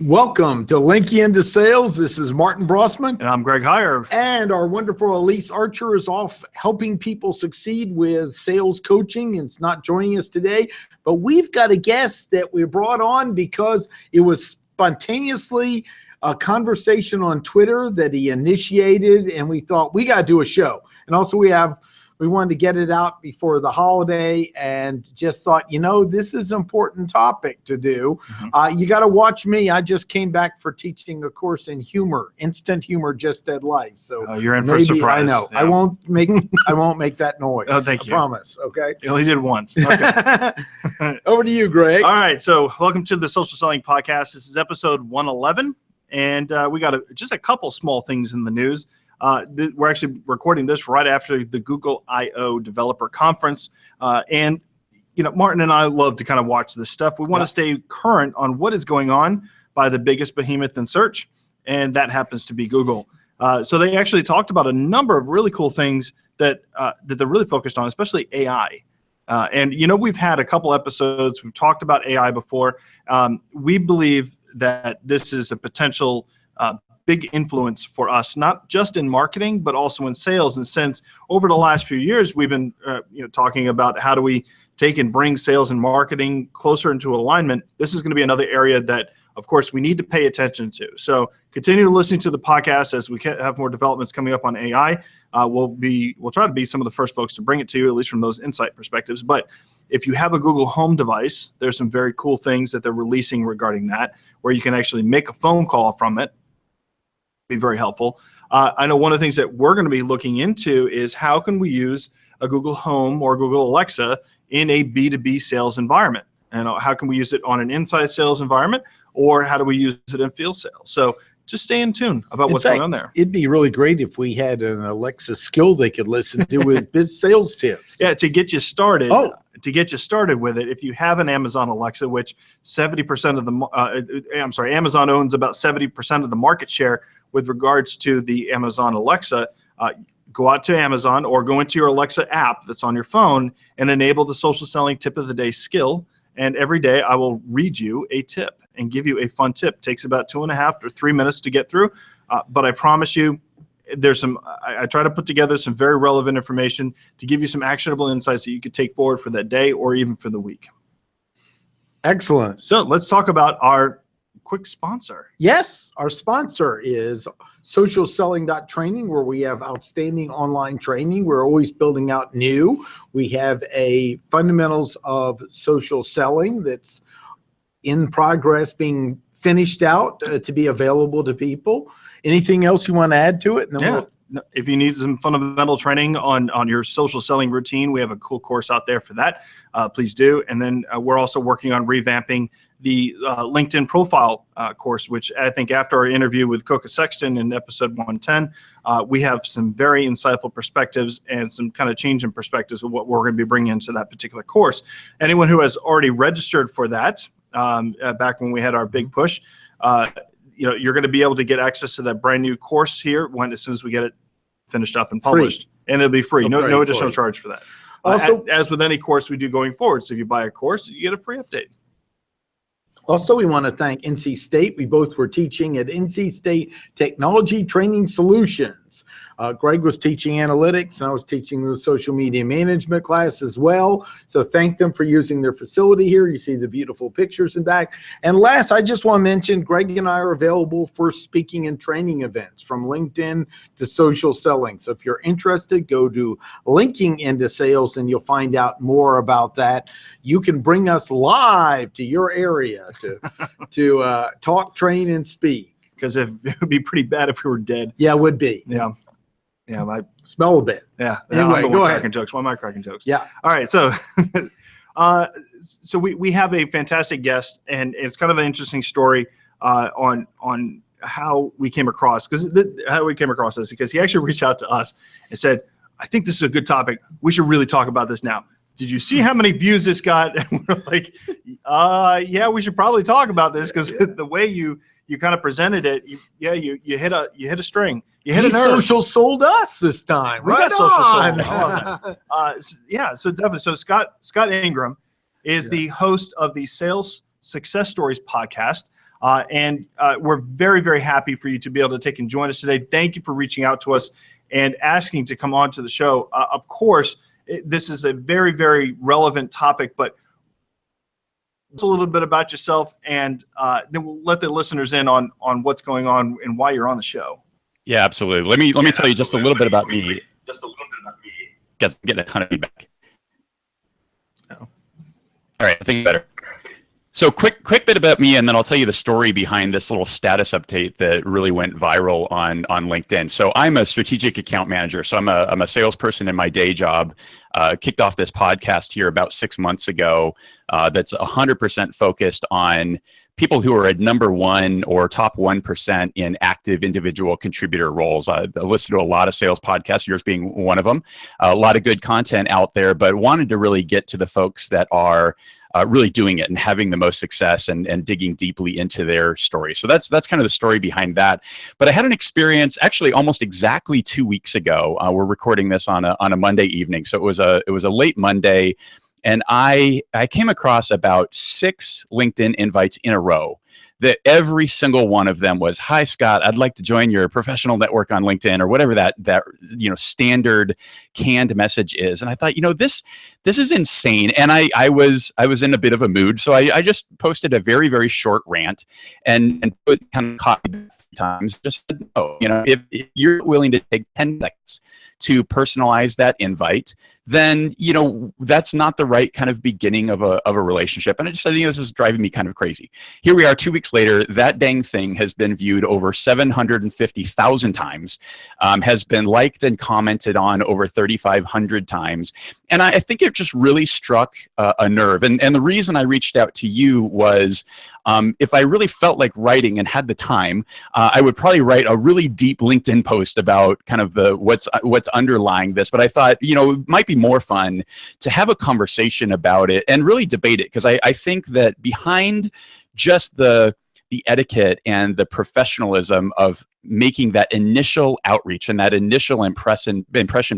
Welcome to Linking into Sales. This is Martin Brossman. And I'm Greg Hyer. And our wonderful Elise Archer is off helping people succeed with sales coaching. It's not joining us today, but we've got a guest that we brought on because it was spontaneously a conversation on Twitter that he initiated, and we thought we got to do a show. And also we wanted to get it out before the holiday and just thought, this is an important topic to do. Mm-hmm. You got to watch me. I just came back for teaching a course in humor, instant humor, just dead life. So you're in for a surprise. I know. Yeah. I won't make that noise. Oh, thank you. I promise. Okay. You only did once. Okay. Over to you, Greg. All right. So welcome to the Social Selling Podcast. This is episode 111. And we got just a couple small things in the news. We're actually recording this right after the Google I/O Developer Conference. And Martin and I love to kind of watch this stuff. We want to stay current on what is going on by the biggest behemoth in search, and that happens to be Google. So they actually talked about a number of really cool things that they're really focused on, especially AI. And we've had a couple episodes. We've talked about AI before. We believe that this is a potential big influence for us, not just in marketing, but also in sales. And since over the last few years, we've been talking about how do we take and bring sales and marketing closer into alignment, this is going to be another area that, of course, we need to pay attention to. So continue listening to the podcast as we have more developments coming up on AI. We'll try to be some of the first folks to bring it to you, at least from those insight perspectives. But if you have a Google Home device, there's some very cool things that they're releasing regarding that, where you can actually make a phone call from it. Be very helpful. I know one of the things that we're going to be looking into is how can we use a Google Home or Google Alexa in a B2B sales environment? And how can we use it on an inside sales environment, or how do we use it in field sales? So just stay in tune about what's going on there. It'd be really great if we had an Alexa skill they could listen to with biz sales tips. Yeah, to get you started. To get you started with it, if you have an Amazon Alexa, which 70% of the Amazon owns about 70% of the market share with regards to the Amazon Alexa, go out to Amazon or go into your Alexa app that's on your phone and enable the social selling tip of the day skill. And every day I will read you a tip and give you a fun tip. It takes about 2.5 or 3 minutes to get through. But I promise you, I try to put together some very relevant information to give you some actionable insights that you could take forward for that day or even for the week. Excellent. So let's talk about our quick sponsor. Yes, our sponsor is socialselling.training, where we have outstanding online training. We're always building out new. We have a fundamentals of social selling that's in progress being finished out to be available to people. Anything else you want to add to it? And then if you need some fundamental training on your social selling routine, we have a cool course out there for that. Please do. And then we're also working on revamping the LinkedIn profile course, which I think after our interview with Coca Sexton in episode 110, we have some very insightful perspectives and some kind of change in perspectives of what we're going to be bringing into that particular course. Anyone who has already registered for that, back when we had our big push, you're going to be able to get access to that brand new course here as soon as we get it finished up and published. Free. And it'll be free. No additional charge for that. Also, as with any course we do going forward. So if you buy a course, you get a free update. Also, we want to thank NC State. We both were teaching at NC State Technology Training Solutions. Greg was teaching analytics, and I was teaching the social media management class as well. So thank them for using their facility here. You see the beautiful pictures in back. And last, I just want to mention Greg and I are available for speaking and training events from LinkedIn to social selling. So if you're interested, go to Linking into Sales and you'll find out more about that. You can bring us live to your area to talk, train, and speak. Because it would be pretty bad if we were dead. Yeah, it would be. Yeah. Yeah, I smell a bit. Yeah. Anyway, go ahead. Cracking jokes. Why am I cracking jokes? Yeah. All right. So, so we have a fantastic guest, and it's kind of an interesting story on how we came across this because he actually reached out to us and said, "I think this is a good topic. We should really talk about this now. Did you see how many views this got?" And we're like, "Yeah, we should probably talk about this because the way you kind of presented it, you hit a string." He social sold us this time. We got social sold. Yeah, so definitely. So Scott Ingram is the host of the Sales Success Stories podcast. And we're very, very happy for you to be able to take and join us today. Thank you for reaching out to us and asking to come on to the show. Of course, this is a very, very relevant topic, but a little bit about yourself, and then we'll let the listeners in on what's going on and why you're on the show. Yeah, absolutely. Let me tell you just a little bit about me. Guess I'm getting a ton of feedback. Oh. All right, I think better. So quick bit about me, and then I'll tell you the story behind this little status update that really went viral on LinkedIn. So I'm a strategic account manager. So I'm a salesperson in my day job. Kicked off this podcast here about 6 months ago. That's 100% focused on people who are at number one or top 1% in active individual contributor roles. I listened to a lot of sales podcasts, yours being one of them. A lot of good content out there, but wanted to really get to the folks that are really doing it and having the most success and digging deeply into their story. So that's kind of the story behind that. But I had an experience actually almost exactly 2 weeks ago. We're recording this on a Monday evening, so it was a late Monday. And I came across about 6 LinkedIn invites in a row that every single one of them was, "Hi, Scott, I'd like to join your professional network on LinkedIn," or whatever that standard canned message is. And I thought, this is insane. And I was in a bit of a mood. So I just posted a very, very short rant and put kind of copied 3 times, just said, no, if you're willing to take 10 seconds to personalize that invite, then that's not the right kind of beginning of a relationship. And I just said, this is driving me kind of crazy. Here we are 2 weeks later. That dang thing has been viewed over 750,000 times, has been liked and commented on over 3,500 times. And I think it just really struck a nerve. And the reason I reached out to you was, if I really felt like writing and had the time, I would probably write a really deep LinkedIn post about kind of what's underlying this. But I thought, it might be more fun to have a conversation about it and really debate it, because I think that behind just the etiquette and the professionalism of making that initial outreach and that initial impression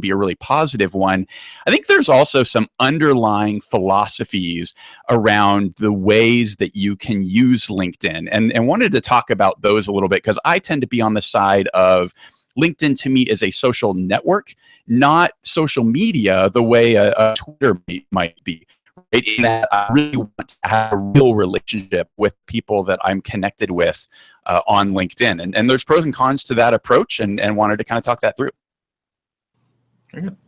be a really positive one, I think there's also some underlying philosophies around the ways that you can use LinkedIn, and wanted to talk about those a little bit, because I tend to be on the side of LinkedIn to me is a social network, not social media the way a Twitter might be. Right? In that I really want to have a real relationship with people that I'm connected with on LinkedIn. And there's pros and cons to that approach, and wanted to kind of talk that through.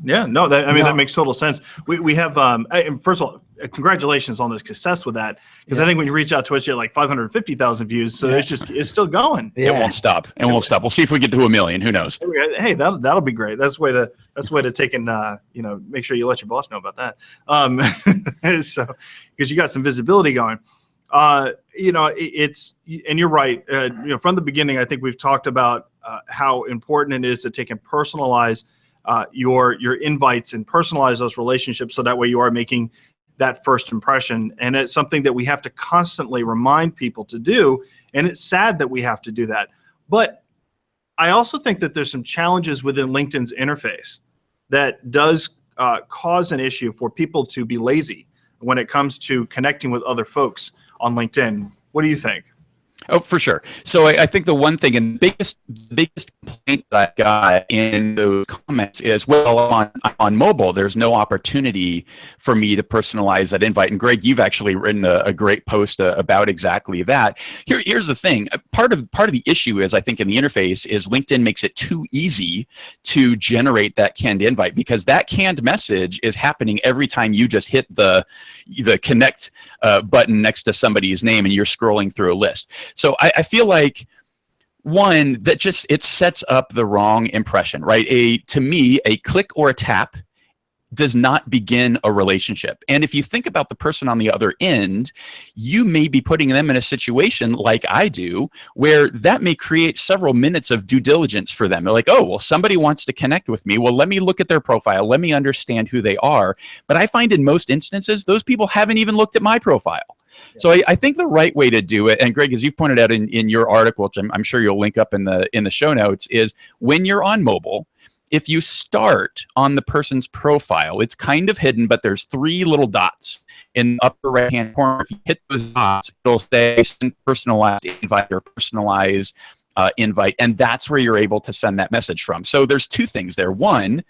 Yeah, no, that makes total sense. We have, and first of all, congratulations on the success with that, because I think when you reach out to us, you have like 550,000 views, so it's still going. Yeah. It won't stop. We'll see if we get to 1 million. Who knows? Hey, that'll be great. That's way to take and make sure you let your boss know about that. So because you got some visibility going. It's, and you're right. From the beginning, I think we've talked about how important it is to take and personalize your invites and personalize those relationships, so that way you are making that first impression. And it's something that we have to constantly remind people to do. And it's sad that we have to do that. But I also think that there's some challenges within LinkedIn's interface that does cause an issue for people to be lazy when it comes to connecting with other folks on LinkedIn. What do you think? Oh, for sure. So I think the one thing, and the biggest complaint that I got in those comments is, well, on mobile, there's no opportunity for me to personalize that invite. And Greg, you've actually written a great post about exactly that. Here's the thing. Part of the issue is, I think, in the interface is LinkedIn makes it too easy to generate that canned invite, because that canned message is happening every time you just hit the connect button next to somebody's name and you're scrolling through a list. So I feel like, one, that just, it sets up the wrong impression, right? To me, a click or a tap does not begin a relationship. And if you think about the person on the other end, you may be putting them in a situation like I do, where that may create several minutes of due diligence for them. They're like, oh, well, somebody wants to connect with me. Well, let me look at their profile. Let me understand who they are. But I find in most instances, those people haven't even looked at my profile. So I think the right way to do it, and Greg, as you've pointed out in your article, which I'm sure you'll link up in the show notes, is when you're on mobile, if you start on the person's profile, it's kind of hidden, but there's 3 little dots in the upper right-hand corner. If you hit those dots, it'll say send personalized invite or personalized invite, and that's where you're able to send that message from. So there's 2 things there. One,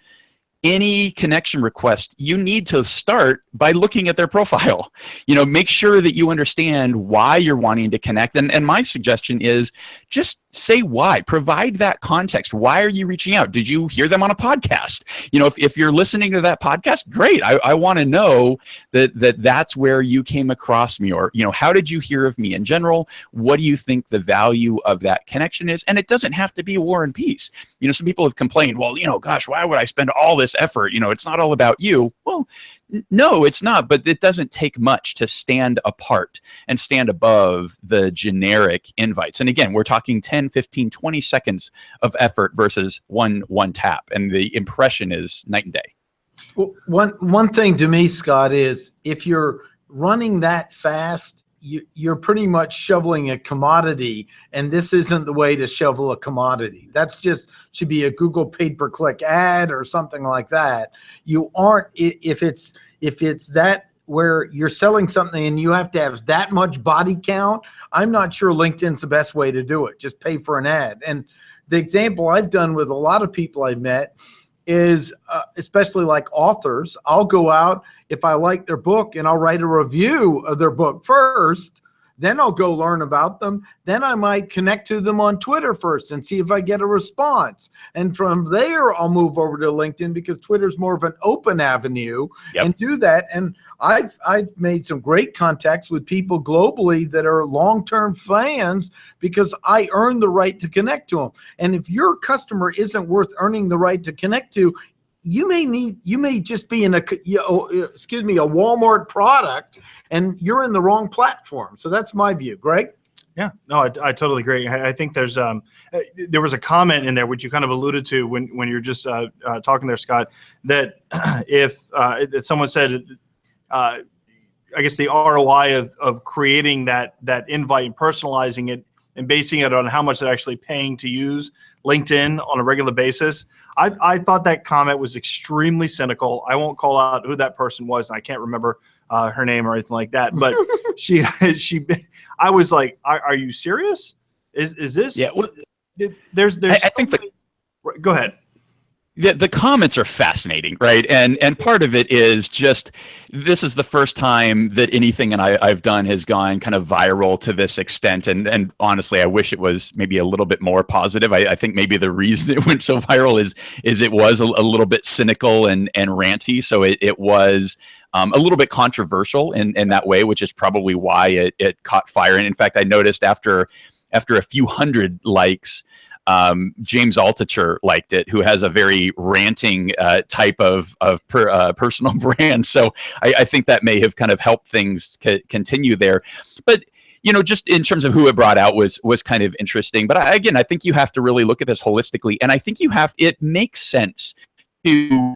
any connection request, you need to start by looking at their profile. Make sure that you understand why you're wanting to connect. And my suggestion is just say why. Provide that context. Why are you reaching out? Did you hear them on a podcast? If you're listening to that podcast, great. I want to know that's where you came across me, or, how did you hear of me in general? What do you think the value of that connection is? And it doesn't have to be War and Peace. Some people have complained, well, gosh, why would I spend all this effort? It's not all about you. Well, no, it's not, but it doesn't take much to stand apart and stand above the generic invites. And again, we're talking 10, 15, 20 seconds of effort versus one tap, and the impression is night and day. Well, one thing to me, Scott, is if you're running that fast, you're pretty much shoveling a commodity, and this isn't the way to shovel a commodity. That's just should be a Google pay-per-click ad or something like that. You aren't, if it's that where you're selling something and you have to have that much body count, I'm not sure LinkedIn's the best way to do it. Just pay for an ad. And the example I've done with a lot of people I've met is, especially like authors, I'll go out if I like their book and I'll write a review of their book first, then I'll go learn about them. Then I might connect to them on Twitter first and see if I get a response. And from there, I'll move over to LinkedIn because Twitter's more of an open avenue. Yep. And do that. And I've made some great contacts with people globally that are long-term fans because I earned the right to connect to them. And if your customer isn't worth earning the right to connect to, you may just be in a Walmart product and you're in the wrong platform. So that's my view. Greg? Yeah, no, I totally agree. I think there was a comment in there which you kind of alluded to when you're just talking there, Scott, that if someone said, I guess the ROI of creating that invite and personalizing it and basing it on how much they're actually paying to use LinkedIn on a regular basis. I thought that comment was extremely cynical. I won't call out who that person was, and I can't remember her name or anything like that. But I was like, "Are you serious? Is this?" Yeah. Well, there's. I think go ahead. The comments are fascinating, right? And part of it is just, this is the first time that anything I've done has gone kind of viral to this extent. And honestly, I wish it was maybe a little bit more positive. I think maybe the reason it went so viral is it was a little bit cynical and ranty. So it was a little bit controversial in that way, which is probably why it caught fire. And in fact, I noticed after a few hundred likes, James Altucher liked it, who has a very ranting type of personal brand. So I think that may have kind of helped things continue there. But just in terms of who it brought out was kind of interesting. But I think you have to really look at this holistically, and I think it makes sense to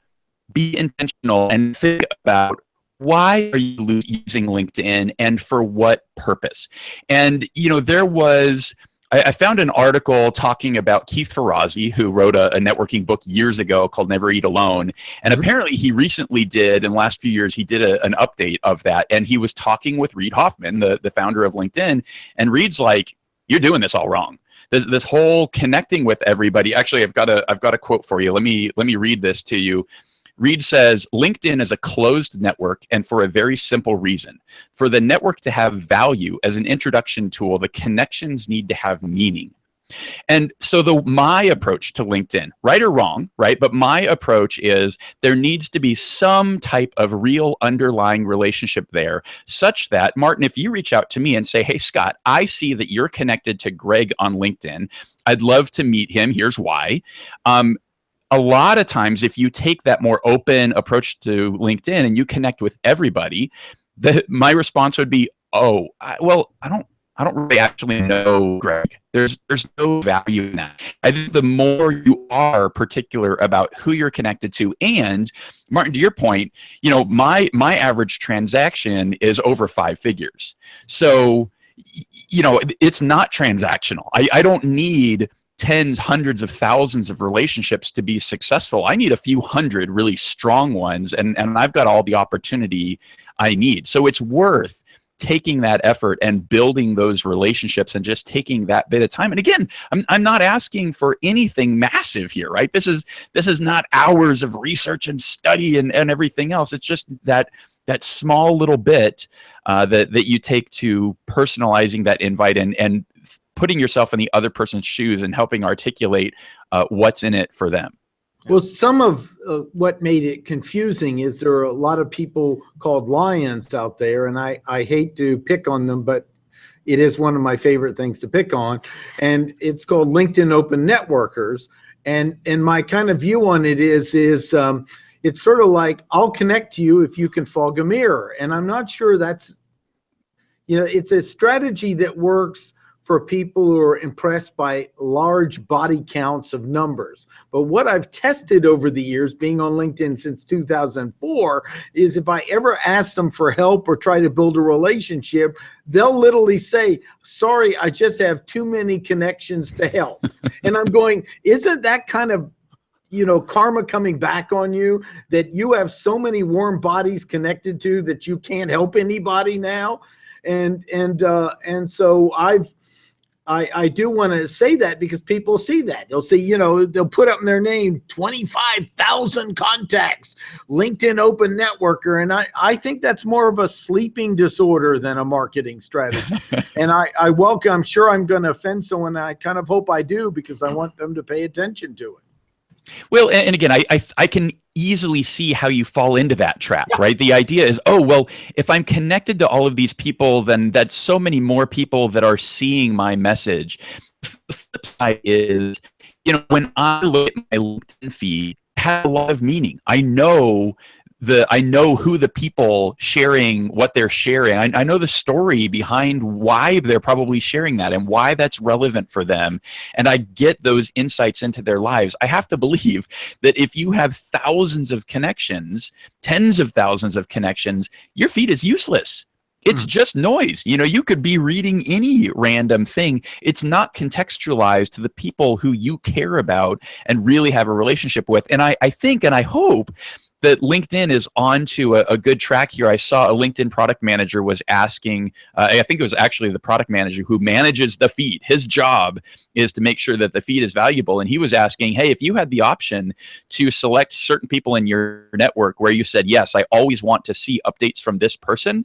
be intentional and think about, why are you using LinkedIn and for what purpose? And I found an article talking about Keith Ferrazzi, who wrote a networking book years ago called Never Eat Alone. And apparently he recently did, in the last few years, he did an update of that. And he was talking with Reid Hoffman, the founder of LinkedIn. And Reid's like, "You're doing this all wrong. This whole connecting with everybody." Actually, I've got a quote for you. Let me read this to you. Reid says, "LinkedIn is a closed network, and for a very simple reason. For the network to have value as an introduction tool, the connections need to have meaning." And so my approach to LinkedIn, right or wrong, right? But my approach is there needs to be some type of real underlying relationship there, such that, Martin, if you reach out to me and say, "Hey, Scott, I see that you're connected to Greg on LinkedIn. I'd love to meet him. Here's why." A lot of times, if you take that more open approach to LinkedIn and you connect with everybody, my response would be, "Oh, I don't really actually know Greg. There's no value in that." I think the more you are particular about who you're connected to, and Martin, to your point, my average transaction is over 5 figures. So, it's not transactional. I don't need tens, hundreds of thousands of relationships to be successful. I need a few hundred really strong ones, and I've got all the opportunity I need. So it's worth taking that effort and building those relationships and just taking that bit of time. And again, I'm not asking for anything massive here, right? This is not hours of research and study and everything else. It's just that small little bit that you take to personalizing that invite and putting yourself in the other person's shoes and helping articulate what's in it for them. Well, some of what made it confusing is there are a lot of people called lions out there, and I hate to pick on them, but it is one of my favorite things to pick on, and it's called LinkedIn Open Networkers. And my kind of view on it is it's sort of like, I'll connect to you if you can fog a mirror. And I'm not sure that's, it's a strategy that works for people who are impressed by large body counts of numbers. But what I've tested over the years, being on LinkedIn since 2004, is if I ever ask them for help or try to build a relationship, they'll literally say, sorry, I just have too many connections to help. And I'm going, isn't that kind of karma coming back on you, that you have so many warm bodies connected to that you can't help anybody now? And so I do want to say that, because people see that. They'll see, they'll put up in their name 25,000 contacts, LinkedIn Open Networker. And I think that's more of a sleeping disorder than a marketing strategy. And I'm sure I'm going to offend someone. I kind of hope I do, because I want them to pay attention to it. Well, and again, I can easily see how you fall into that trap, right? The idea is, oh, well, if I'm connected to all of these people, then that's so many more people that are seeing my message. The flip side is, when I look at my LinkedIn feed, it has a lot of meaning. I know who the people sharing what they're sharing. I know the story behind why they're probably sharing that and why that's relevant for them. And I get those insights into their lives. I have to believe that if you have thousands of connections, tens of thousands of connections, your feed is useless. It's just noise. You could be reading any random thing. It's not contextualized to the people who you care about and really have a relationship with. And I think and I hope that LinkedIn is onto a good track here. I saw a LinkedIn product manager was asking, I think it was actually the product manager who manages the feed. His job is to make sure that the feed is valuable. And he was asking, hey, if you had the option to select certain people in your network where you said, yes, I always want to see updates from this person,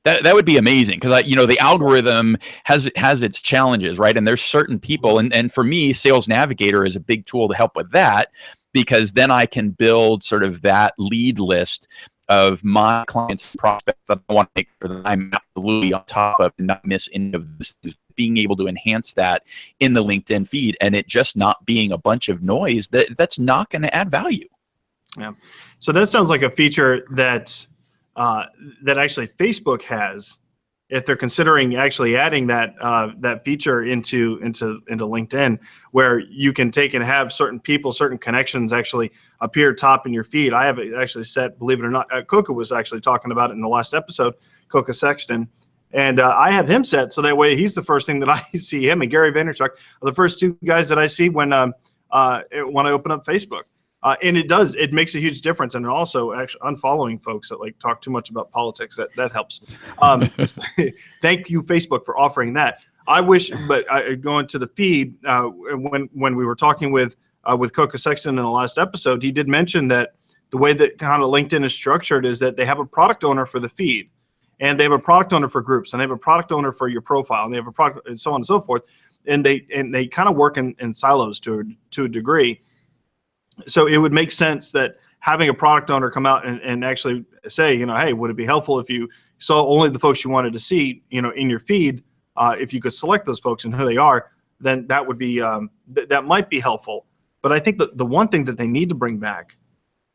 that would be amazing, because the algorithm has its challenges, right? And there's certain people, and for me, Sales Navigator is a big tool to help with that, because then I can build sort of that lead list of my clients and prospects that I want to make sure that I'm absolutely on top of and not miss any of this. Being able to enhance that in the LinkedIn feed, and it just not being a bunch of noise that's not going to add value. Yeah. So that sounds like a feature that actually Facebook has, if they're considering actually adding that feature into LinkedIn, where you can take and have certain people, certain connections actually appear top in your feed. I have it actually set, believe it or not, Coca was actually talking about it in the last episode, Coca Sexton, and I have him set so that way he's the first thing that I see. Him and Gary Vaynerchuk are the first two guys that I see when I open up Facebook. And it makes a huge difference. And also actually unfollowing folks that talk too much about politics, that helps. Thank you, Facebook, for offering that. I wish, but going to the feed, when we were talking with Coca Sexton in the last episode, he did mention that the way that kind of LinkedIn is structured is that they have a product owner for the feed, and they have a product owner for groups, and they have a product owner for your profile, and they have a product, and so on and so forth. And they kind of work in silos to a degree. So it would make sense that having a product owner come out and actually say, hey, would it be helpful if you saw only the folks you wanted to see, in your feed, if you could select those folks and who they are, then that would be, that might be helpful. But I think the one thing that they need to bring back,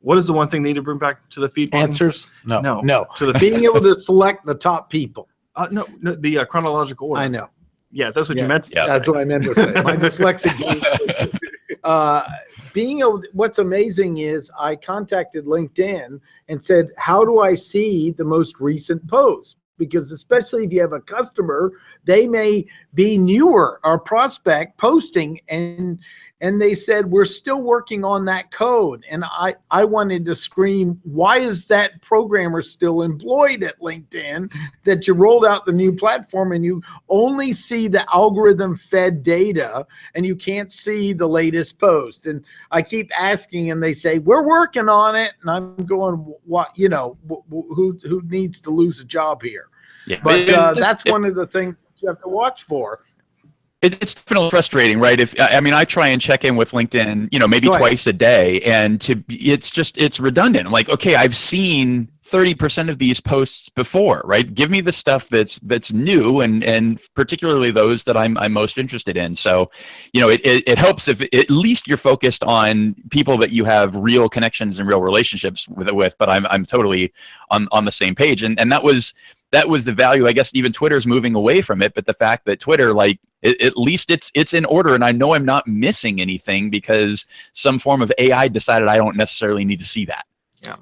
what is the one thing they need to bring back to the feed button? Answers? No. To the being able to select the top people. No, the chronological order. I know. Yeah, that's what you meant to say. That's what I meant to say. My dyslexic. What's amazing is I contacted LinkedIn and said, how do I see the most recent post? because especially if you have a customer, they may be newer or prospect posting and they said, we're still working on that code. And I wanted to scream, why is that programmer still employed at LinkedIn that you rolled out the new platform and you only see the algorithm fed data and you can't see the latest post? And I keep asking and they say, we're working on it. And I'm going, what, who needs to lose a job here? Yeah. But that's one of the things that you have to watch for. It's definitely frustrating, right? I try and check in with LinkedIn, maybe twice a day, and it's redundant. I'm like, okay, I've seen 30% of these posts before, right? Give me the stuff that's new and particularly those that I'm most interested in. So, it helps if at least you're focused on people that you have real connections and real relationships with. But I'm totally on the same page, and that was the value. I guess even Twitter's moving away from it, but the fact that Twitter, at least it's in order, and I know I'm not missing anything because some form of AI decided I don't necessarily need to see that. Yeah.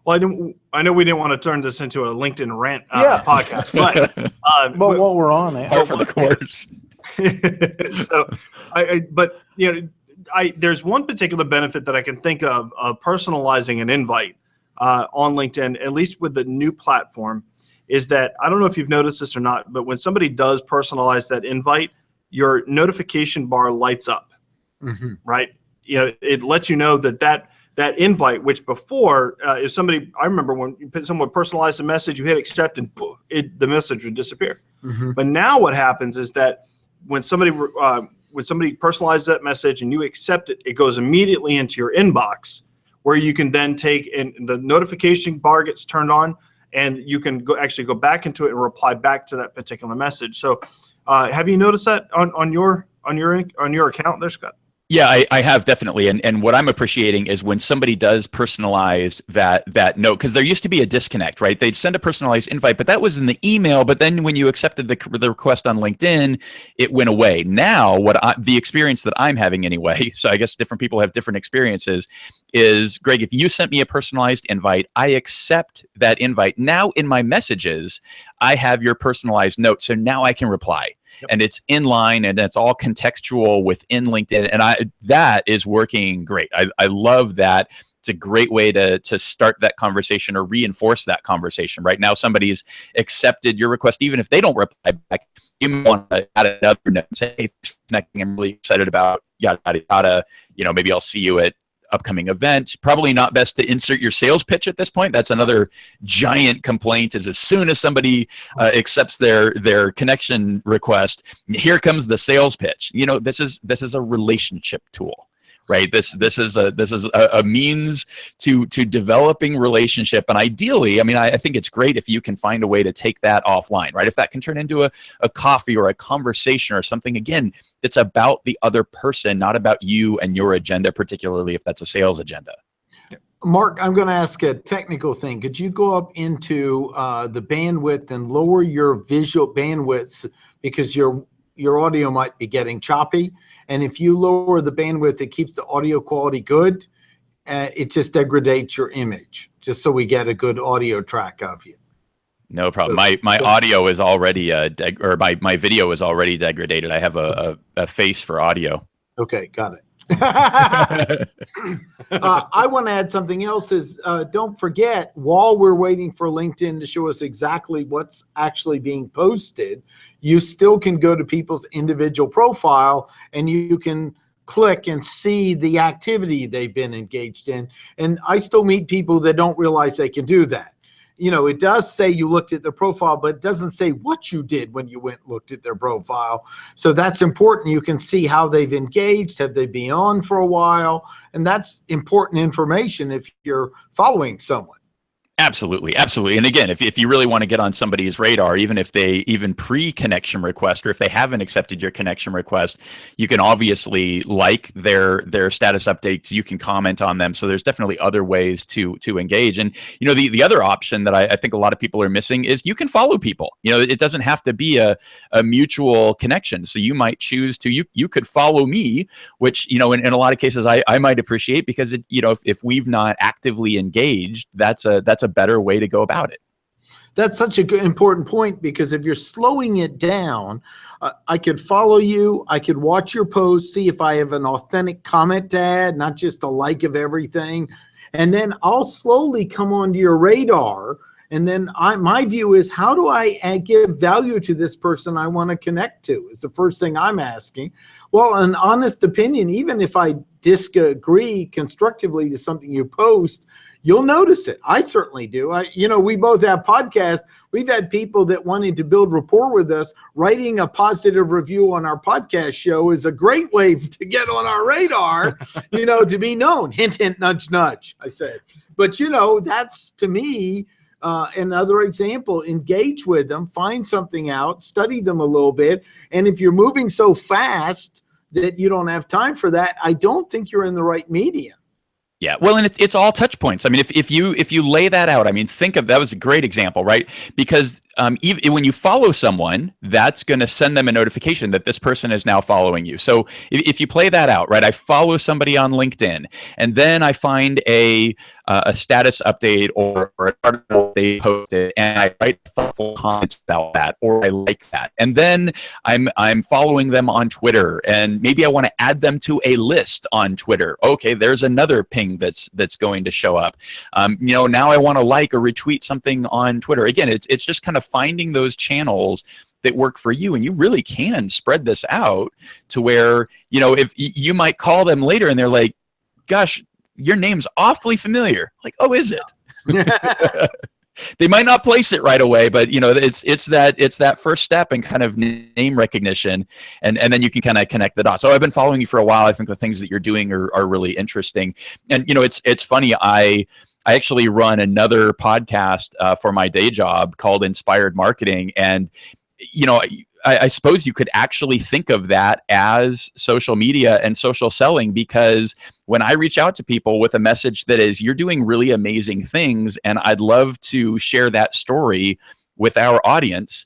Well, I know we didn't want to turn this into a LinkedIn rant podcast, but while we're on it, par for the course. So, there's one particular benefit that I can think of personalizing an invite on LinkedIn, at least with the new platform, is that I don't know if you've noticed this or not, but when somebody does personalize that invite, your notification bar lights up, right? It lets you know that invite, which before, if somebody, I remember when someone personalized a message, you hit accept and the message would disappear. But now what happens is that when somebody personalizes that message and you accept it, it goes immediately into your inbox, where you can then take, and the notification bar gets turned on, and you can actually go back into it and reply back to that particular message. So, have you noticed that on your account there, Scott? Yeah, I have definitely, and what I'm appreciating is when somebody does personalize that note, because there used to be a disconnect, right? They'd send a personalized invite, but that was in the email. But then when you accepted the request on LinkedIn, it went away. Now, the experience that I'm having anyway, so I guess different people have different experiences, is Greg, if you sent me a personalized invite, I accept that invite. Now in my messages, I have your personalized note, so now I can reply. Yep. And it's in line and it's all contextual within LinkedIn. And that is working great. I love that. It's a great way to start that conversation or reinforce that conversation. Right now, somebody's accepted your request, even if they don't reply back. You may want to add another note and say, hey, thanks for connecting. I'm really excited about yada, yada, yada. Maybe I'll see you at upcoming event. Probably not best to insert your sales pitch at this point. That's another giant complaint, is as soon as somebody accepts their connection request, here comes the sales pitch. This is a relationship tool, right? This is a means to developing relationship. And ideally, I think it's great if you can find a way to take that offline, right? If that can turn into a coffee or a conversation or something, again, it's about the other person, not about you and your agenda, particularly if that's a sales agenda. Mark, I'm going to ask a technical thing. Could you go up into the bandwidth and lower your visual bandwidths, because your audio might be getting choppy? And if you lower the bandwidth, it keeps the audio quality good. It just degrades your image, just so we get a good audio track of you. No problem. My audio is already my video is already degraded. I have a face for audio. Okay, got it. I want to add something else is don't forget, while we're waiting for LinkedIn to show us exactly what's actually being posted, you still can go to people's individual profile and you can click and see the activity they've been engaged in. And I still meet people that don't realize they can do that. It does say you looked at their profile, but it doesn't say what you did when you went and looked at their profile. So that's important. You can see how they've engaged. Have they been on for a while? And that's important information if you're following someone. Absolutely. Absolutely. And again, if you really want to get on somebody's radar, even if they even pre-connection request, or if they haven't accepted your connection request, you can obviously like their status updates. You can comment on them. So there's definitely other ways to engage. And, the other option that I think a lot of people are missing is you can follow people. It doesn't have to be a mutual connection. So you might choose to, you could follow me, which, in a lot of cases I might appreciate, because if we've not actively engaged, that's a better way to go about it. That's such a good, important point, because if you're slowing it down, I could follow you. I could watch your post, see if I have an authentic comment to add, not just a like of everything. And then I'll slowly come onto your radar. And then my view is, how do I give value to this person I want to connect to? Is the first thing I'm asking. Well, an honest opinion, even if I disagree constructively to something you post, you'll notice it. I certainly do. We both have podcasts. We've had people that wanted to build rapport with us. Writing a positive review on our podcast show is a great way to get on our radar, to be known. Hint, hint, nudge, nudge, I said. But, that's, to me, another example. Engage with them, find something out, study them a little bit. And if you're moving so fast that you don't have time for that, I don't think you're in the right medium. Yeah, well, and it's all touch points. I mean, if you lay that out, I mean, think of that was a great example, right? Because even when you follow someone, that's going to send them a notification that this person is now following you. So if you play that out, right? I follow somebody on LinkedIn, and then I find a status update or an article they posted, and I write thoughtful comments about that, or I like that, and then I'm following them on Twitter, and maybe I want to add them to a list on Twitter. Okay, there's another ping that's going to show up. Now I want to like or retweet something on Twitter. Again, it's just kind of finding those channels that work for you, and you really can spread this out to where if you might call them later and they're like, "Gosh, your name's awfully familiar." Like, "Oh, is it?" They might not place it right away, but it's that first step in kind of name recognition, and then you can kind of connect the dots. So I've been following you for a while. I think the things that you're doing are really interesting, and it's funny. I actually run another podcast for my day job called Inspired Marketing, and I suppose you could actually think of that as social media and social selling, because when I reach out to people with a message that is, "You're doing really amazing things, and I'd love to share that story with our audience,"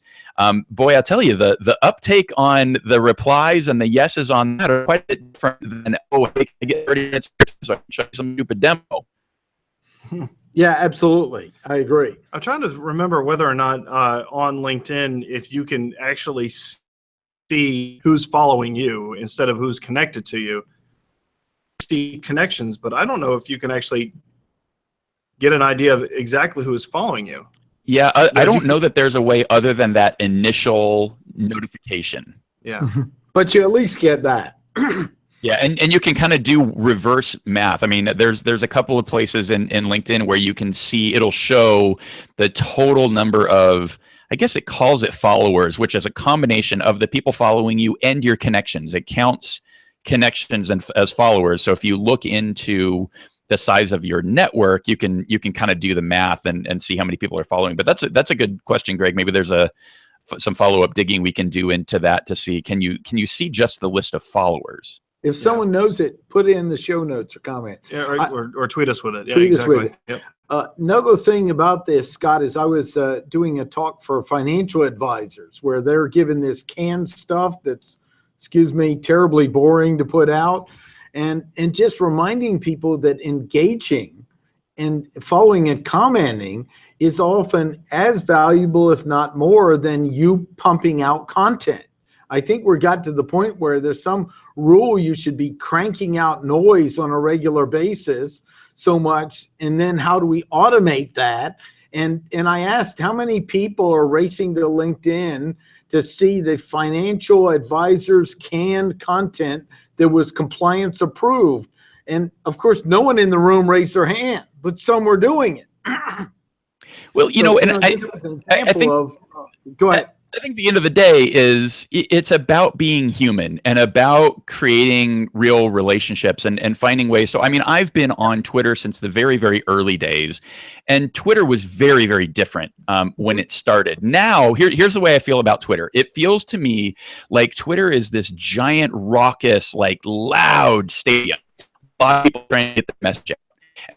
boy, I'll tell you, the uptake on the replies and the yeses on that are quite a bit different than, "Oh, hey, can I get 30 minutes so I can show you some stupid demo?" Yeah, absolutely. I agree. I'm trying to remember whether or not on LinkedIn, if you can actually see who's following you instead of who's connected to you. See connections, but I don't know if you can actually get an idea of exactly who is following you. Yeah, I don't know that there's a way other than that initial notification. Yeah. But you at least get that. Yeah, and you can kind of do reverse math. I mean, there's a couple of places in LinkedIn where you can see, it'll show the total number of, I guess it calls it followers, which is a combination of the people following you and your connections. It counts connections as followers. So if you look into the size of your network, you can kind of do the math and see how many people are following. But that's a good question, Greg. Maybe there's some follow-up digging we can do into that to see, can you see just the list of followers? If someone knows it, put it in the show notes or comment. Yeah, or tweet us with it. Yeah, tweet exactly. us with it. Yep. Another thing about this, Scott, is I was doing a talk for financial advisors where they're given this canned stuff that's, terribly boring to put out. And just reminding people that engaging and following and commenting is often as valuable, if not more, than you pumping out content. I think we got to the point where there's some rule you should be cranking out noise on a regular basis so much, and then how do we automate that? And I asked how many people are racing to LinkedIn to see the financial advisors canned content that was compliance approved. And of course, no one in the room raised their hand, but some were doing it. Well, I think, go ahead. I think the end of the day is it's about being human and about creating real relationships and finding ways. So, I mean, I've been on Twitter since the very, very early days, and Twitter was very, very different when it started. Now, here's the way I feel about Twitter. It feels to me like Twitter is this giant, raucous, like loud stadium. A lot of people trying to get the message out.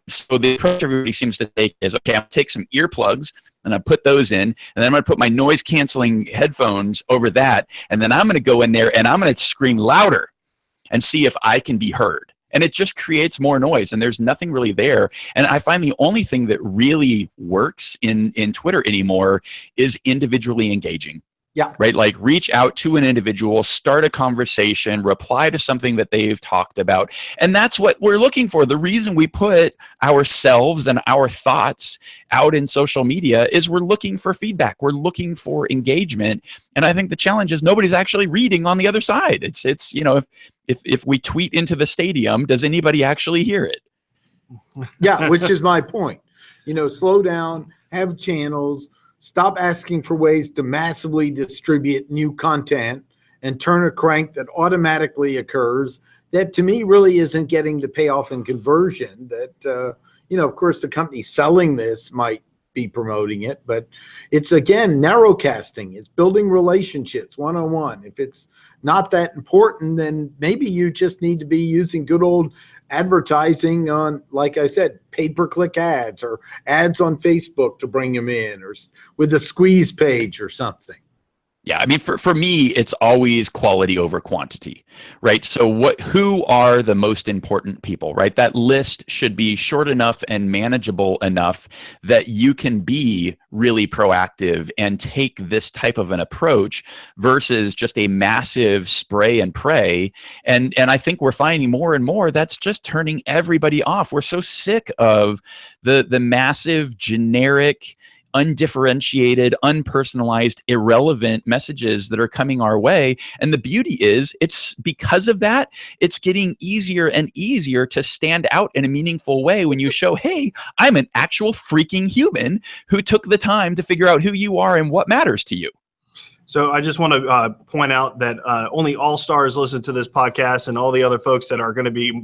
So the approach everybody seems to take is, okay, I'll take some earplugs and I put those in, and then I'm going to put my noise canceling headphones over that, and then I'm going to go in there and I'm going to scream louder and see if I can be heard. and it just creates more noise, and there's nothing really there. And I find the only thing that really works in Twitter anymore is individually engaging. Yeah. Right. Like reach out to an individual, start a conversation, reply to something that they've talked about. And that's what we're looking for. The reason we put ourselves and our thoughts out in social media is we're looking for feedback. We're looking for engagement. And I think the challenge is nobody's actually reading on the other side. It's if we tweet into the stadium, does anybody actually hear it? Yeah, which is my point. Slow down, have channels. Stop asking for ways to massively distribute new content and turn a crank that automatically occurs that to me really isn't getting the payoff in conversion that, of course, the company selling this might be promoting it, but it's, again, narrowcasting. It's building relationships one-on-one. If it's not that important, then maybe you just need to be using good old advertising on, like I said, pay-per-click ads or ads on Facebook to bring them in, or with a squeeze page or something. Yeah, I mean, for me, it's always quality over quantity, right? So who are the most important people, right? That list should be short enough and manageable enough that you can be really proactive and take this type of an approach versus just a massive spray and pray. And I think we're finding more and more that's just turning everybody off. We're so sick of the massive generic, undifferentiated, unpersonalized, irrelevant messages that are coming our way. And the beauty is, it's because of that, it's getting easier and easier to stand out in a meaningful way when you show, hey, I'm an actual freaking human who took the time to figure out who you are and what matters to you. So I just want to point out that only all-stars listen to this podcast, and all the other folks that are going to be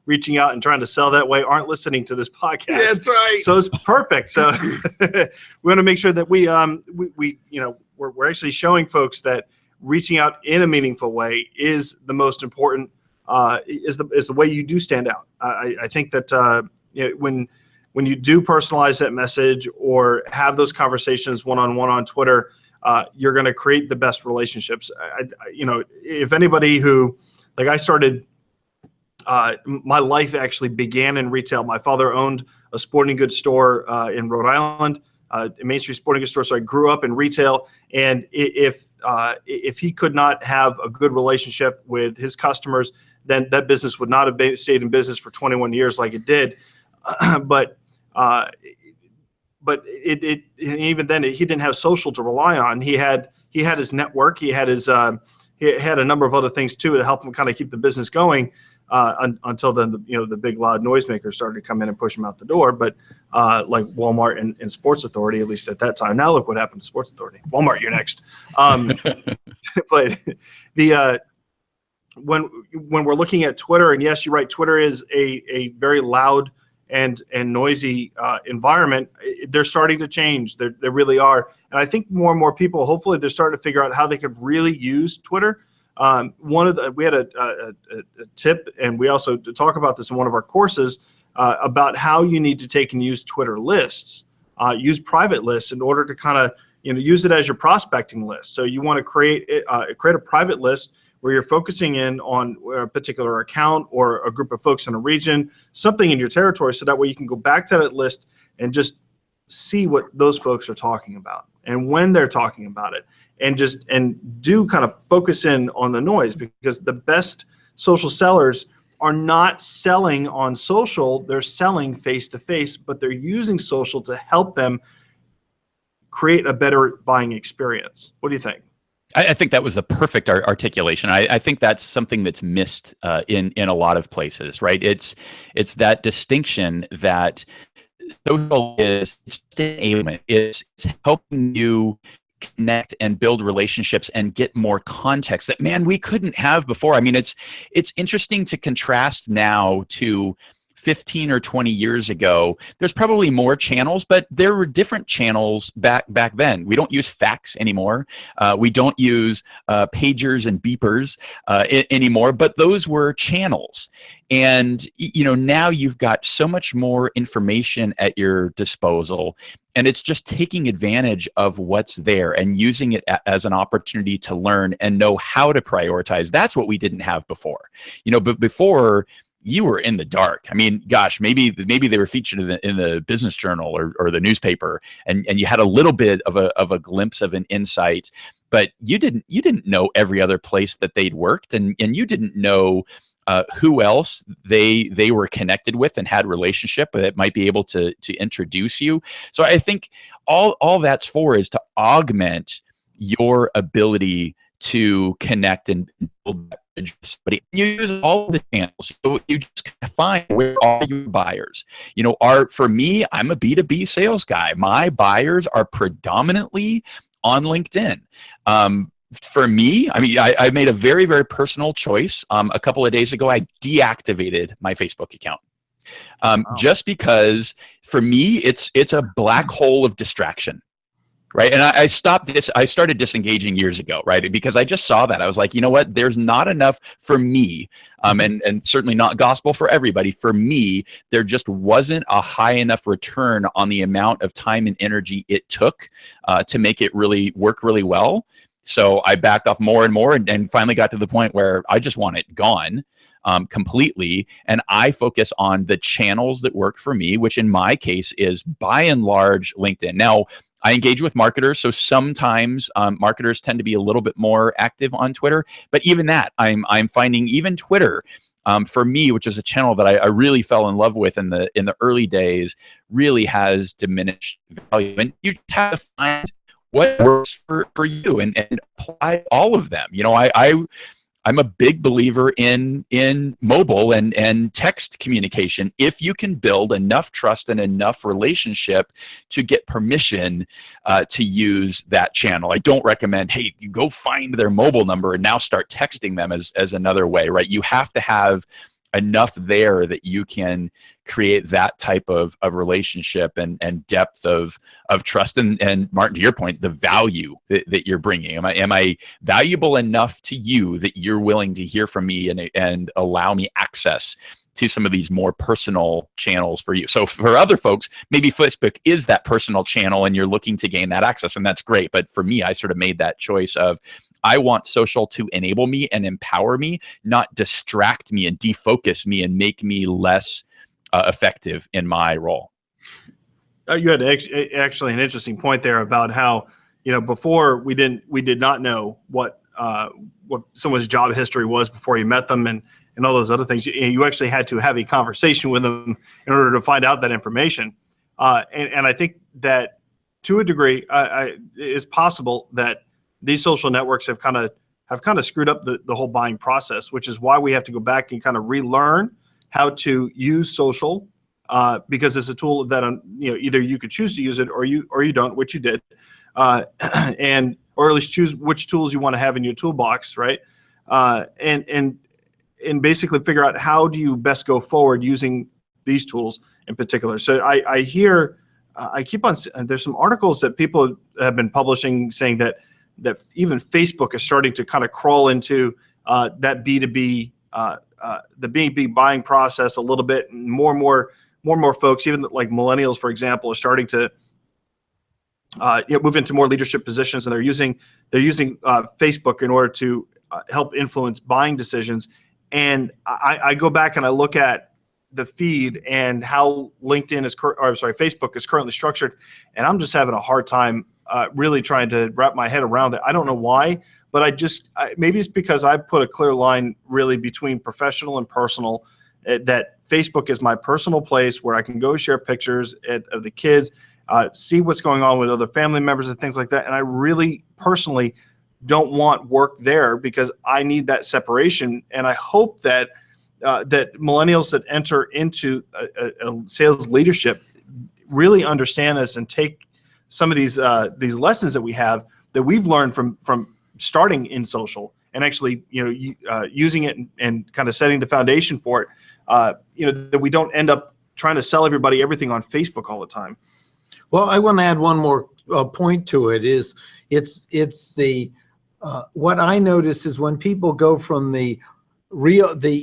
reaching out and trying to sell that way aren't listening to this podcast. That's right. So it's perfect. So we want to make sure that we're actually showing folks that reaching out in a meaningful way is the most important. Is the way you do stand out. I think that when you do personalize that message or have those conversations one-on-one on Twitter, you're going to create the best relationships. If anybody who, like, I started, my life actually began in retail. My father owned a sporting goods store in Rhode Island, a Main Street sporting goods store. So I grew up in retail. And if he could not have a good relationship with his customers, then that business would not have stayed in business for 21 years like it did. But even then, he didn't have social to rely on. He had his network. He had he had a number of other things too to help him kind of keep the business going until then. The big loud noisemakers started to come in and push him out the door. But like Walmart and Sports Authority, at least at that time. Now look what happened to Sports Authority. Walmart, you're next. But when we're looking at Twitter, and yes, you're right, Twitter is a very loud and noisy environment. They're starting to change. They really are. And I think more and more people, hopefully, they're starting to figure out how they could really use Twitter. We had a tip, and we also talk about this in one of our courses about how you need to take and use Twitter lists, use private lists in order to kind of use it as your prospecting list. So you want to create a private list where you're focusing in on a particular account or a group of folks in a region, something in your territory, so that way you can go back to that list and just see what those folks are talking about and when they're talking about it, and do kind of focus in on the noise, because the best social sellers are not selling on social, they're selling face-to-face, but they're using social to help them create a better buying experience. What do you think? I think that was the perfect articulation. I think that's something that's missed in a lot of places, right? It's that distinction that social is enablement. It's helping you connect and build relationships and get more context that, man, we couldn't have before. I mean, it's interesting to contrast now to 15 or 20 years ago. There's probably more channels, but there were different channels back then. We don't use fax anymore. We don't use pagers and beepers anymore, but those were channels. And now you've got so much more information at your disposal, and it's just taking advantage of what's there and using it as an opportunity to learn and know how to prioritize. That's what we didn't have before. But before, you were in the dark. I mean, gosh, maybe they were featured in the business journal or the newspaper, and you had a little bit of a glimpse of an insight, but you didn't know every other place that they'd worked, and you didn't know who else they were connected with and had relationship that might be able to introduce you. So I think all that's for is to augment your ability to connect and build but you use all of the channels. So you just find where are your buyers. For me, I'm a B2B sales guy. My buyers are predominantly on LinkedIn. For me, I mean, I made a very, very personal choice. A couple of days ago, I deactivated my Facebook account. Just because for me, it's a black hole of distraction. Right. And I stopped this. I started disengaging years ago, right? Because I just saw that. I was like, you know what? There's not enough for me. And certainly not gospel for everybody. For me, there just wasn't a high enough return on the amount of time and energy it took to make it really work really well. So I backed off more and more and finally got to the point where I just want it gone completely. And I focus on the channels that work for me, which in my case is by and large LinkedIn. Now, I engage with marketers, so sometimes marketers tend to be a little bit more active on Twitter. But even that, I'm finding even Twitter, for me, which is a channel that I really fell in love with in the early days, really has diminished value. And you have to find what works for you and apply all of them. I'm a big believer in mobile and text communication. If you can build enough trust and enough relationship to get permission to use that channel. I don't recommend, hey, you go find their mobile number and now start texting them as another way, right? You have to have enough there that you can create that type of relationship and depth of trust. And Martin, to your point, the value that you're bringing. Am I valuable enough to you that you're willing to hear from me and allow me access to some of these more personal channels for you? So for other folks, maybe Facebook is that personal channel and you're looking to gain that access, and that's great. But for me, I sort of made that choice of I want social to enable me and empower me, not distract me and defocus me and make me less effective in my role. You had actually an interesting point there about how, before we did not know what someone's job history was before you met them and all those other things. You actually had to have a conversation with them in order to find out that information. And I think that to a degree, it's possible that these social networks have kind of screwed up the whole buying process, which is why we have to go back and kind of relearn how to use social, because it's a tool that either you could choose to use it or you don't, which you did, or at least choose which tools you want to have in your toolbox, right? And basically figure out how do you best go forward using these tools in particular. So I hear, I keep on, there's some articles that people have been publishing saying that even Facebook is starting to kind of crawl into that B2B, the B2B buying process a little bit. And more and more folks, even like millennials, for example, are starting to move into more leadership positions, and they're using Facebook in order to help influence buying decisions. And I go back and I look at the feed and how Facebook is currently structured, and I'm just having a hard time really trying to wrap my head around it. I don't know why, but maybe it's because I put a clear line really between professional and personal, that Facebook is my personal place where I can go share pictures of the kids, see what's going on with other family members and things like that. And I really personally don't want work there because I need that separation. And I hope that that millennials that enter into a sales leadership really understand this and take some of these lessons that we have that we've learned from starting in social and actually using it and kind of setting the foundation for it. That we don't end up trying to sell everybody everything on Facebook all the time. Well, I want to add one more point to it. It's the what I notice is when people go from the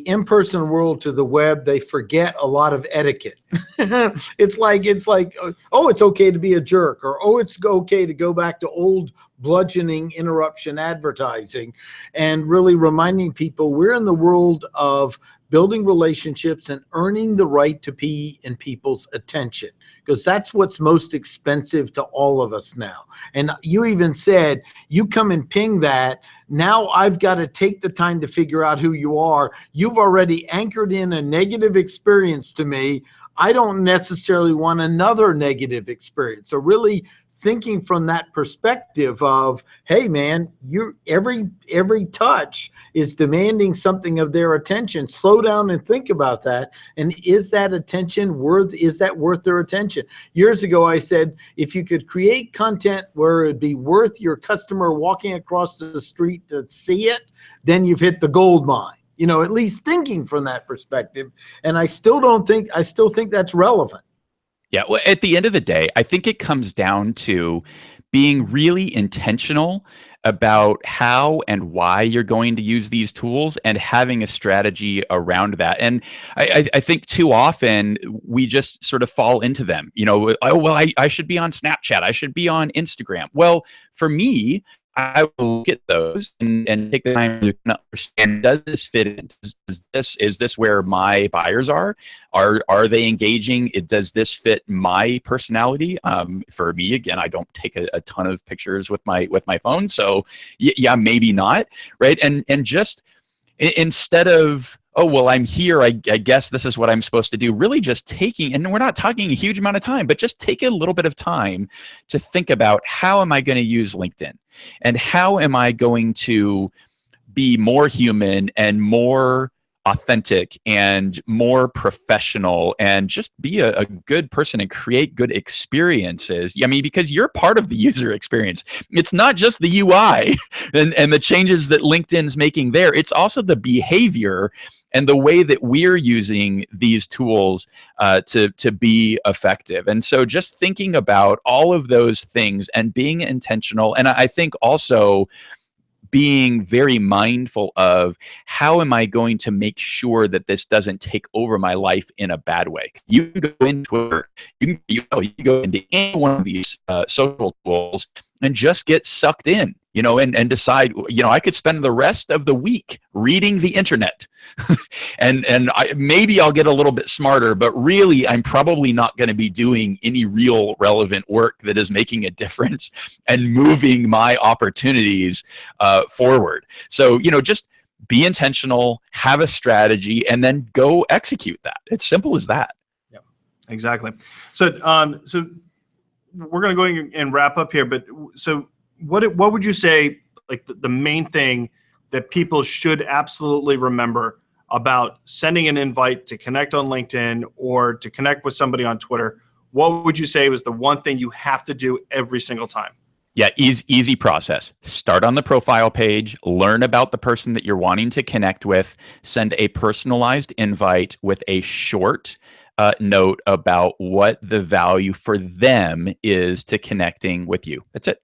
in-person world to the web, they forget a lot of etiquette. It's like, oh, it's okay to be a jerk, or oh, it's okay to go back to old bludgeoning interruption advertising, and really reminding people we're in the world of building relationships and earning the right to be in people's attention, because that's what's most expensive to all of us now. And you even said, you come and ping that. Now I've got to take the time to figure out who you are. You've already anchored in a negative experience to me. I don't necessarily want another negative experience. So really thinking from that perspective of, hey man, every touch is demanding something of their attention. Slow down and think about that. And is that worth their attention? Years ago, I said, if you could create content where it'd be worth your customer walking across the street to see it, then you've hit the gold mine. At least thinking from that perspective. And I still think that's relevant. Yeah, well, at the end of the day, I think it comes down to being really intentional about how and why you're going to use these tools and having a strategy around that. And I think too often we just sort of fall into them. I should be on Snapchat. I should be on Instagram. Well, for me, I will look at those and take the time to understand, does this fit in? Is this where my buyers are? Are they engaging? Does this fit my personality? For me, again, I don't take a ton of pictures with my phone, so yeah, maybe not, right? And just instead of, oh, well, I'm here, I guess this is what I'm supposed to do. Really just taking, and we're not talking a huge amount of time, but just take a little bit of time to think about, how am I going to use LinkedIn? And how am I going to be more human and more authentic and more professional and just be a good person and create good experiences? I mean, because you're part of the user experience. It's not just the UI and the changes that LinkedIn's making there. It's also the behavior and the way that we're using these tools to be effective. And so just thinking about all of those things and being intentional. And I think also being very mindful of, how am I going to make sure that this doesn't take over my life in a bad way? You can go into Twitter, you can go into any one of these social tools and just get sucked in, and decide, I could spend the rest of the week reading the internet and maybe I'll get a little bit smarter, but really I'm probably not going to be doing any real relevant work that is making a difference and moving my opportunities forward. So, just be intentional, have a strategy, and then go execute that. It's simple as that. Yeah, exactly. So, we're going to go and wrap up here, but so what would you say, like the main thing that people should absolutely remember about sending an invite to connect on LinkedIn or to connect with somebody on Twitter? What would you say was the one thing you have to do every single time? Yeah, easy process. Start on the profile page, learn about the person that you're wanting to connect with, send a personalized invite with a short note about what the value for them is to connecting with you. That's it.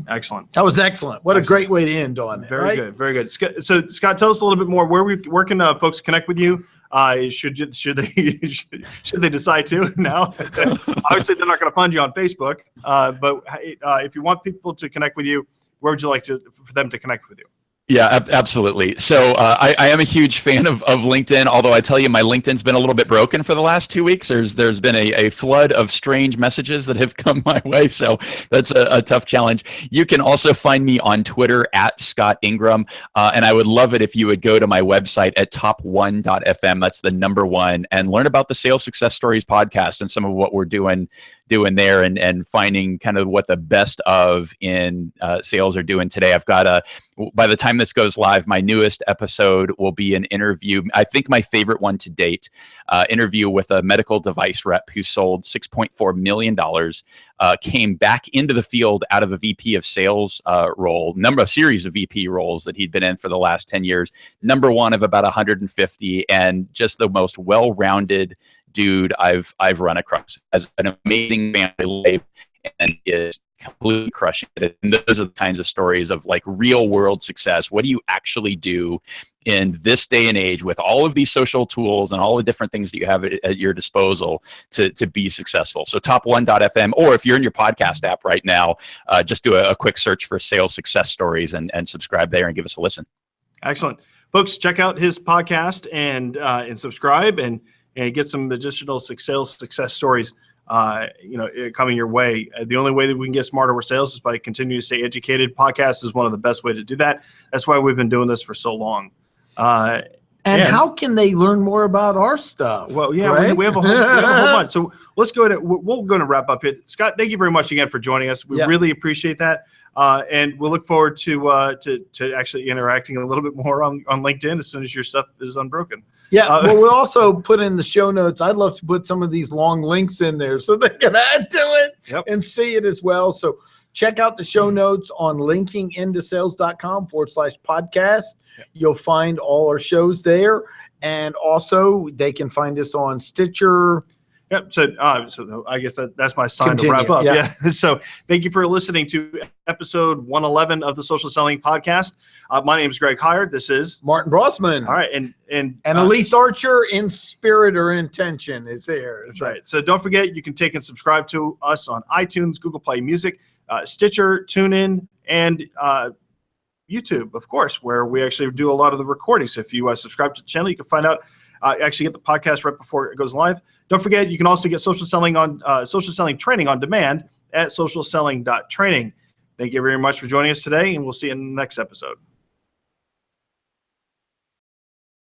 Excellent. That was excellent. What a great way to end on it. Very good. Very good. So Scott, tell us a little bit more. Where can folks connect with you? Should they decide to now? Obviously, they're not going to fund you on Facebook. But if you want people to connect with you, where would you like for them to connect with you? Yeah, absolutely. So I am a huge fan of LinkedIn, although I tell you, my LinkedIn's been a little bit broken for the last 2 weeks. There's been a flood of strange messages that have come my way, so that's a tough challenge. You can also find me on Twitter at Scott Ingram, and I would love it if you would go to my website at top1.fm, that's the number 1, and learn about the Sales Success Stories podcast and some of what we're doing there and finding kind of what the best of in sales are doing today. I've got by the time this goes live, my newest episode will be an interview, I think my favorite one to date, interview with a medical device rep who sold $6.4 million, came back into the field out of a VP of sales role, a series of VP roles that he'd been in for the last 10 years, number 1 of about 150, and just the most well-rounded dude I've run across. Has an amazing family life and is completely crushing it. And those are the kinds of stories of like real world success. What do you actually do in this day and age with all of these social tools and all the different things that you have at your disposal to be successful? So top1.fm, or if you're in your podcast app right now, just do a quick search for sales success stories and subscribe there and give us a listen. Excellent. Folks, check out his podcast and subscribe and get some additional sales success stories coming your way. The only way that we can get smarter with sales is by continuing to stay educated. Podcast is one of the best way to do that. That's why we've been doing this for so long. And how can they learn more about our stuff? Well, yeah, right? we have a whole bunch. So let's go ahead. We're going to wrap up here. Scott, thank you very much again for joining us. We really appreciate that. And we'll look forward to actually interacting a little bit more on LinkedIn as soon as your stuff is unbroken. Yeah, well, we'll also put in the show notes. I'd love to put some of these long links in there so they can add to it and see it as well. So check out the show notes on linkingintosales.com/podcast. You'll find all our shows there. And also they can find us on Stitcher. Yep. So I guess that's my sign to wrap up. Yeah. So thank you for listening to episode 111 of the Social Selling Podcast. My name is Greg Hyer. This is Martin Brossman. All right. And Elise Archer, in spirit or intention, is there. That's right. So don't forget, you can take and subscribe to us on iTunes, Google Play Music, Stitcher, TuneIn, and YouTube, of course, where we actually do a lot of the recording. So if you subscribe to the channel, you can find out, actually get the podcast right before it goes live. Don't forget, you can also get social selling training on demand at socialselling.training. Thank you very much for joining us today, and we'll see you in the next episode.